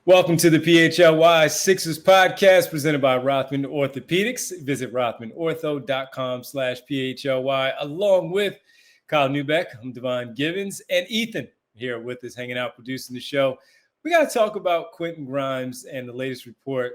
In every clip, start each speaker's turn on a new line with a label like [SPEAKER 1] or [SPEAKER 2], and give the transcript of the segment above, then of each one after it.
[SPEAKER 1] Welcome to the PHLY Sixers podcast presented by Rothman Orthopedics. Visit rothmanortho.com/PHLY along with Kyle Newbeck. I'm Devon Givens and Ethan here with us hanging out, producing the show. We got to talk about Quentin Grimes and the latest report,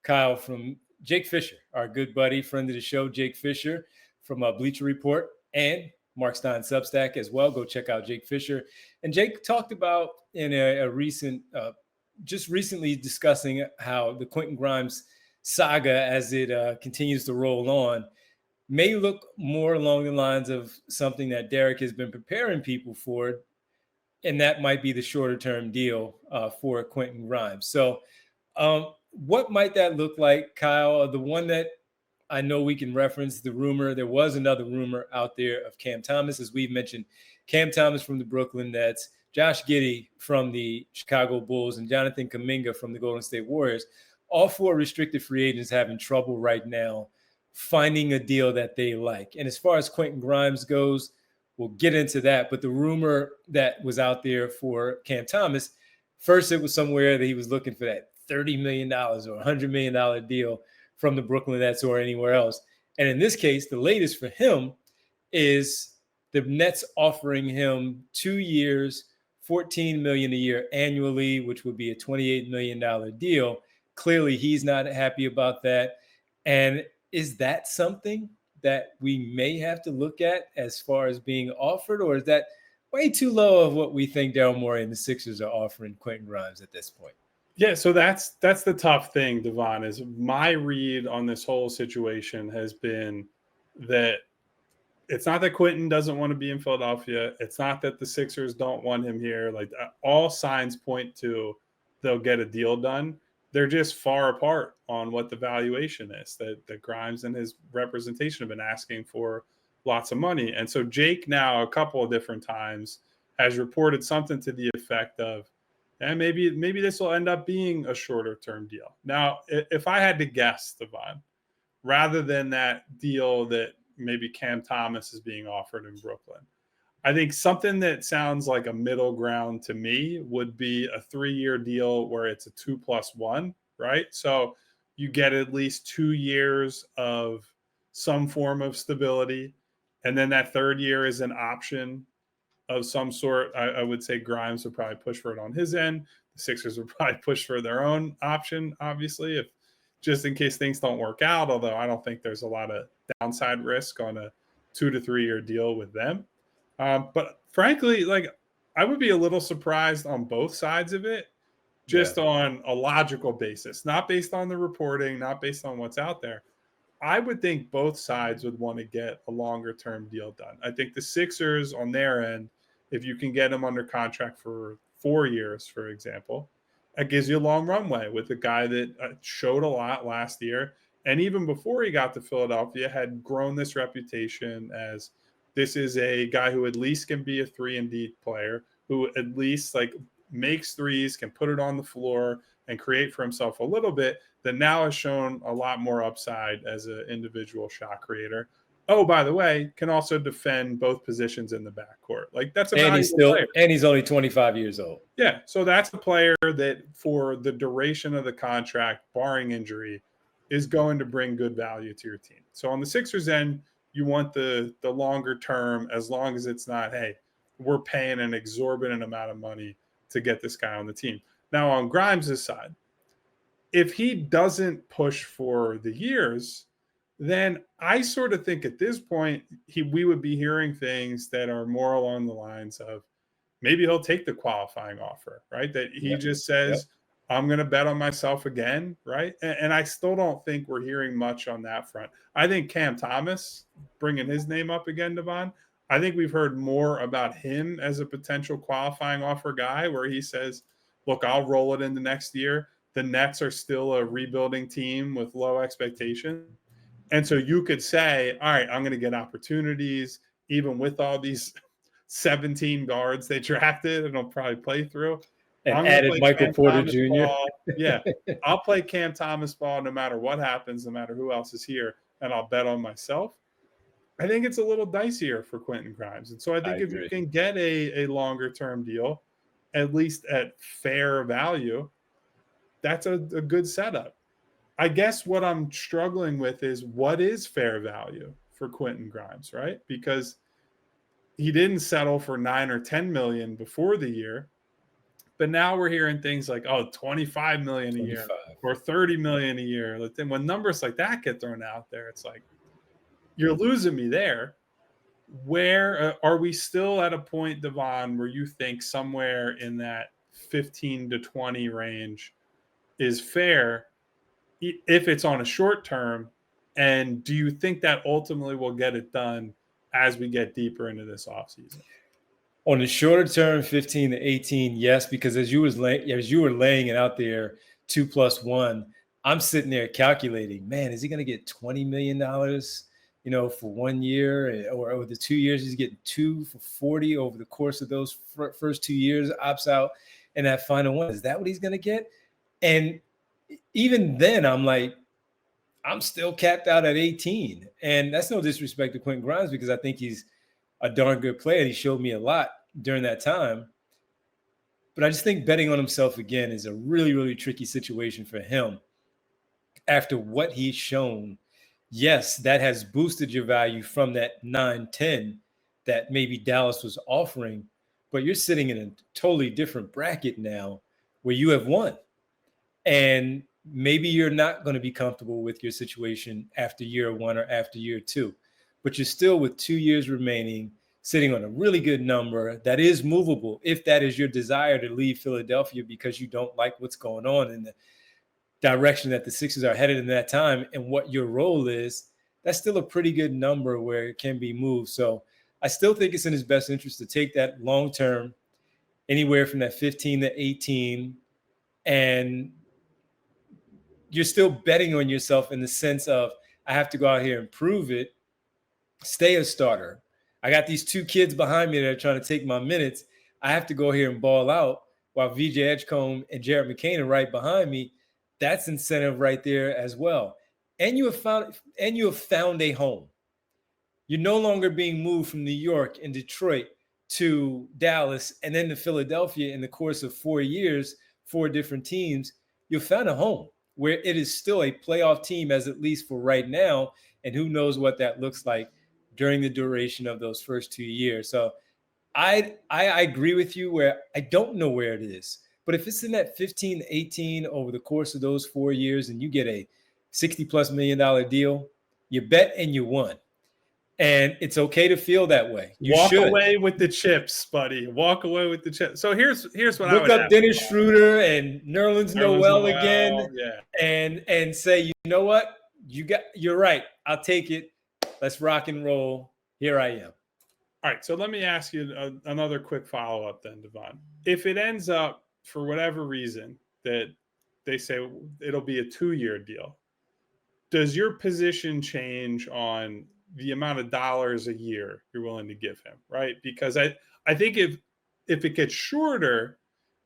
[SPEAKER 1] Kyle, from Jake Fisher, our good buddy, friend of the show, Jake Fisher from Bleacher Report and Mark Stein Substack as well. Go check out Jake Fisher. And Jake talked about in a recent just recently discussing how the Quentin Grimes saga, as it continues to roll on, may look more along the lines of something that Derek has been preparing people for, and that might be the shorter term deal for Quentin Grimes. So what might that look like, Kyle? The one that I know we can reference, the rumor, there was another rumor out there of Cam Thomas, as we've mentioned, Cam Thomas from the Brooklyn Nets, Josh Giddey from the Chicago Bulls, and Jonathan Kuminga from the Golden State Warriors. All four restricted free agents having trouble right now finding a deal that they like. And as far as Quentin Grimes goes, we'll get into that. But the rumor that was out there for Cam Thomas, first it was somewhere that he was looking for that $30 million or $100 million deal from the Brooklyn Nets or anywhere else. And in this case, the latest for him is the Nets offering him 2 years, $14 million a year annually, which would be a $28 million deal. Clearly, he's not happy about that. And is that something that we may have to look at as far as being offered, or is that way too low of what we think Daryl Morey and the Sixers are offering Quentin Grimes at this point?
[SPEAKER 2] Yeah, so that's the tough thing, Devon, is my read on this whole situation has been that it's not that Quentin doesn't want to be in Philadelphia. It's not that the Sixers don't want him here. Like, all signs point to they'll get a deal done. They're just far apart on what the valuation is. That Grimes and his representation have been asking for lots of money. And so Jake now a couple of different times has reported something to the effect of, and maybe this will end up being a shorter term deal. Now, if I had to guess, Devon, rather than that deal that maybe Cam Thomas is being offered in Brooklyn, I think something that sounds like a middle ground to me would be a 3-year deal where it's a 2+1, right? So you get at least 2 years of some form of stability. And then that third year is an option of some sort. I would say Grimes would probably push for it on his end. The Sixers would probably push for their own option, obviously, if just in case things don't work out, although I don't think there's a lot of downside risk on a 2 to 3 year deal with them. But frankly, like, I would be a little surprised on both sides of it, just on a logical basis, not based on the reporting, not based on what's out there. I would think both sides would want to get a longer term deal done. I think the Sixers on their end, if you can get them under contract for 4 years, for example, that gives you a long runway with a guy that showed a lot last year. And even before he got to Philadelphia, had grown this reputation as this is a guy who at least can be a 3-and-D player, who at least like makes threes, can put it on the floor and create for himself a little bit, that now has shown a lot more upside as an individual shot creator. Oh, by the way, can also defend both positions in the backcourt. Like, that's a valuable player.
[SPEAKER 1] And he's only 25 years old.
[SPEAKER 2] Yeah, so that's a player that for the duration of the contract, barring injury, is going to bring good value to your team. So on the Sixers end, you want the longer term, as long as it's not, hey, we're paying an exorbitant amount of money to get this guy on the team. Now, on Grimes' side, if he doesn't push for the years, then I sort of think at this point we would be hearing things that are more along the lines of maybe he'll take the qualifying offer, right? That he just says, I'm going to bet on myself again, right? And I still don't think we're hearing much on that front. I think Cam Thomas, bringing his name up again, Devon, I think we've heard more about him as a potential qualifying offer guy where he says, look, I'll roll it into next year. The Nets are still a rebuilding team with low expectations. And so you could say, all right, I'm going to get opportunities, even with all these 17 guards they drafted and I'll probably play through.
[SPEAKER 1] And added Michael
[SPEAKER 2] Cam
[SPEAKER 1] Porter
[SPEAKER 2] Thomas
[SPEAKER 1] Jr.
[SPEAKER 2] Ball. Yeah, I'll play Cam Thomas ball no matter what happens, no matter who else is here, and I'll bet on myself. I think it's a little dicier for Quentin Grimes. And so I think if you can get a longer-term deal, at least at fair value, that's a good setup. I guess what I'm struggling with is what is fair value for Quentin Grimes, right? Because he didn't settle for 9 or 10 million before the year, but now we're hearing things like, 25 million a year or 30 million a year. Then when numbers like that get thrown out there, it's like, you're losing me there. Where are we still at a point, Devon, where you think somewhere in that 15 to 20 range is fair if it's on a short term? And do you think that ultimately will get it done as we get deeper into this offseason?
[SPEAKER 1] On the shorter term, 15 to 18, yes, because as you were laying it out there, 2+1, I'm sitting there calculating, man, is he going to get $20 million, for 1 year, or over the 2 years, he's getting 2 for 40 over the course of those first 2 years, opts out, and that final one, is that what he's going to get? And even then, I'm like, I'm still capped out at 18. And that's no disrespect to Quentin Grimes, because I think he's a darn good player. He showed me a lot during that time. But I just think betting on himself again is a really, really tricky situation for him. After what he's shown, yes, that has boosted your value from that 9-10 that maybe Dallas was offering. But you're sitting in a totally different bracket now where you have won. And maybe you're not going to be comfortable with your situation after year 1 or after year 2, but you're still with 2 years remaining, sitting on a really good number that is movable if that is your desire to leave Philadelphia because you don't like what's going on in the direction that the Sixers are headed in that time and what your role is. That's still a pretty good number where it can be moved. So I still think it's in his best interest to take that long term, anywhere from that 15 to 18, and you're still betting on yourself in the sense of, I have to go out here and prove it, stay a starter. I got these 2 kids behind me that are trying to take my minutes. I have to go here and ball out while VJ Edgecombe and Jared McCain are right behind me. That's incentive right there as well. And you have found a home. You're no longer being moved from New York and Detroit to Dallas and then to Philadelphia in the course of 4 years, 4 different teams. You've found a home where it is still a playoff team, as at least for right now, and who knows what that looks like during the duration of those first 2 years. So I agree with you where I don't know where it is, but if it's in that 15 to 18 over the course of those 4 years and you get a $60+ million deal, you bet and you won. And it's okay to feel that way.
[SPEAKER 2] Walk away with the chips, buddy. Walk away with the chips. So here's what I would
[SPEAKER 1] look up Dennis Schroeder and Nerlens Noel again, and say, you know what? You're right. I'll take it. Let's rock and roll. Here I am.
[SPEAKER 2] All right. So let me ask you another quick follow-up then, Devon. If it ends up for whatever reason that they say it'll be a 2-year deal, does your position change on the amount of dollars a year you're willing to give him, right? Because I think if it gets shorter,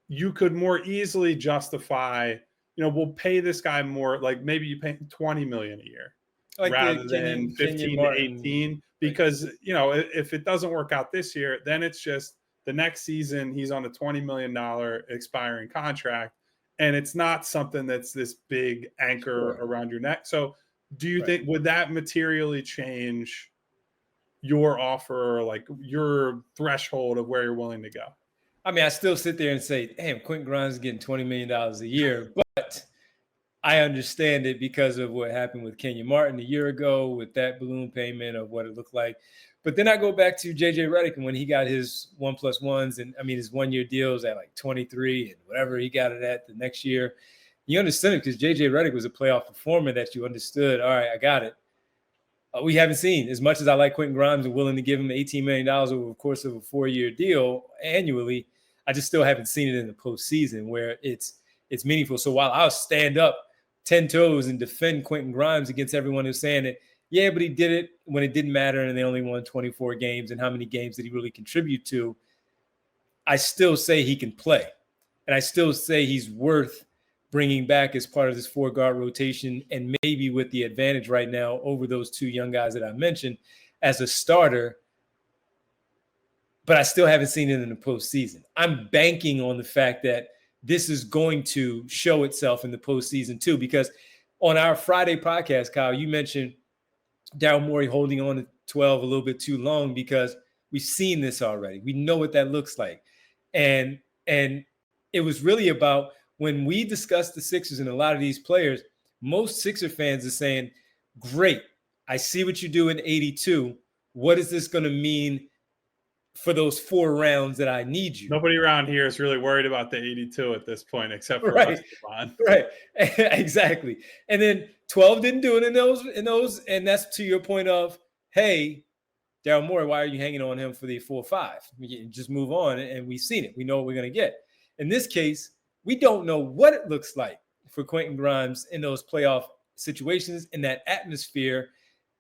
[SPEAKER 2] you could more easily justify, we'll pay this guy more, like maybe you pay $20 million a year like rather than 15 to 18, because, if it doesn't work out this year, then it's just the next season he's on a $20 million expiring contract, and it's not something that's this big anchor around your neck. So do you think, would that materially change your offer, like your threshold of where you're willing to go?
[SPEAKER 1] I mean, I still sit there and say, damn, Quentin Grimes is getting $20 million a year, but I understand it because of what happened with Kenyon Martin a year ago with that balloon payment of what it looked like. But then I go back to JJ Redick, and when he got his 1+1s, and I mean, his 1-year deals at like 23 and whatever he got it at the next year, you understood it because JJ Redick was a playoff performer that you understood. All right, I got it. We haven't seen, as much as I like Quentin Grimes and willing to give him $18 million over the course of a 4-year deal annually, I just still haven't seen it in the postseason where it's meaningful. So while I'll stand up 10 toes and defend Quentin Grimes against everyone who's saying that, yeah, but he did it when it didn't matter and they only won 24 games, and how many games did he really contribute to, I still say he can play. And I still say he's worth bringing back as part of this 4-guard rotation, and maybe with the advantage right now over those 2 young guys that I mentioned as a starter. But I still haven't seen it in the postseason. I'm banking on the fact that this is going to show itself in the postseason too. Because on our Friday podcast, Kyle, you mentioned Daryl Morey holding on to 12 a little bit too long because we've seen this already. We know what that looks like. And it was really about when we discussed the Sixers and a lot of these players, most Sixer fans are saying, great, I see what you do in 82. What is this going to mean for those 4 rounds that I need you?
[SPEAKER 2] Nobody around here is really worried about the 82 at this point, except for
[SPEAKER 1] right.
[SPEAKER 2] us, Devon.
[SPEAKER 1] Right. Exactly. And then 12 didn't do it in those. And that's to your point of, hey, Daryl Morey, why are you hanging on him for the 4-5? Just move on. And we've seen it. We know what we're going to get. In this case, we don't know what it looks like for Quentin Grimes in those playoff situations, in that atmosphere.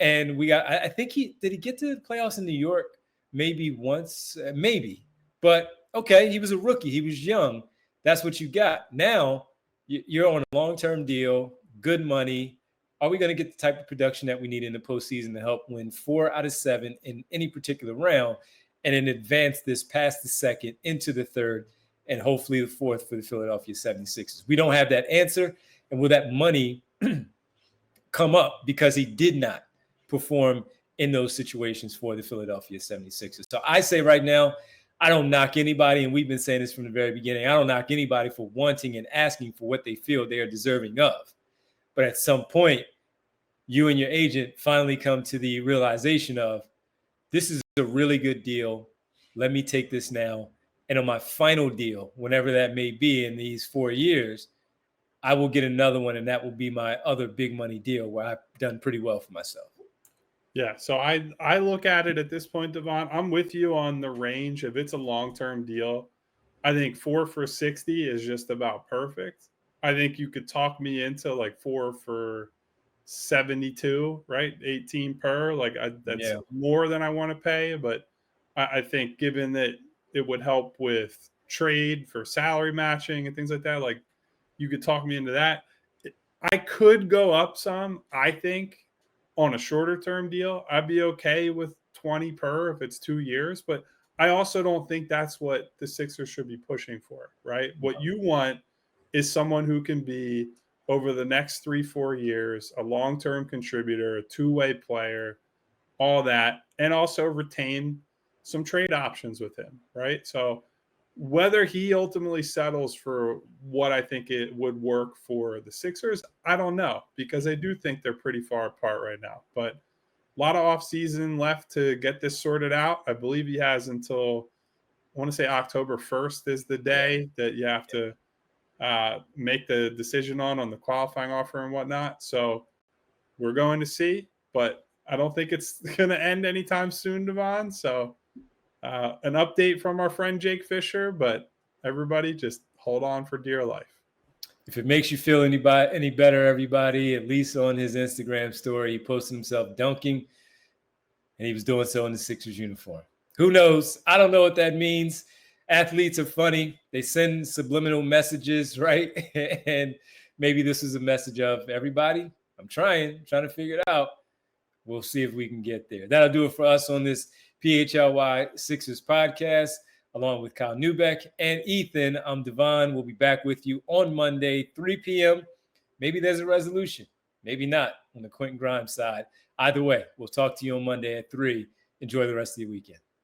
[SPEAKER 1] And I think did he get to the playoffs in New York? Maybe once, maybe. But okay, he was a rookie. He was young. That's what you got. Now you're on a long-term deal, good money. Are we going to get the type of production that we need in the postseason to help win 4 out of 7 in any particular round and then advance this past the second into the third and hopefully the fourth for the Philadelphia 76ers? We don't have that answer. And will that money come up because he did not perform in those situations for the Philadelphia 76ers? So I say right now, I don't knock anybody, and we've been saying this from the very beginning, I don't knock anybody for wanting and asking for what they feel they are deserving of. But at some point, you and your agent finally come to the realization of, this is a really good deal. Let me take this now. And on my final deal, whenever that may be in these 4 years, I will get another one, and that will be my other big money deal where I've done pretty well for myself.
[SPEAKER 2] Yeah, so I look at it at this point, Devon. I'm with you on the range. If it's a long-term deal, I think 4 for 60 is just about perfect. I think you could talk me into like 4 for 72, right? 18 per. That's more than I want to pay. But I think given that it would help with trade for salary matching and things like that, like you could talk me into that. I could go up some, I think. On a shorter term deal, I'd be okay with 20 per if it's 2 years, but I also don't think that's what the Sixers should be pushing for, right? What you want is someone who can be, over the next 3-4 years, a long-term contributor, a two-way player, all that, and also retain some trade options with him, right? So whether he ultimately settles for what I think it would work for the Sixers, I don't know, because I do think they're pretty far apart right now. But a lot of offseason left to get this sorted out. I believe he has until, I want to say October 1st is the day that you have to make the decision on the qualifying offer and whatnot. So we're going to see, but I don't think it's going to end anytime soon, Devon. So an update from our friend Jake Fisher, but everybody just hold on for dear life.
[SPEAKER 1] If it makes you feel any better, everybody, at least on his Instagram story, he posted himself dunking, and he was doing so in the Sixers uniform. Who knows? I don't know what that means. Athletes are funny. They send subliminal messages, right? And maybe this is a message of, everybody, I'm trying to figure it out. We'll see if we can get there. That'll do it for us on this PHLY Sixers podcast, along with Kyle Newbeck and Ethan. I'm Devon. We'll be back with you on Monday, 3 p.m. Maybe there's a resolution. Maybe not on the Quentin Grimes side. Either way, we'll talk to you on Monday at 3. Enjoy the rest of your weekend.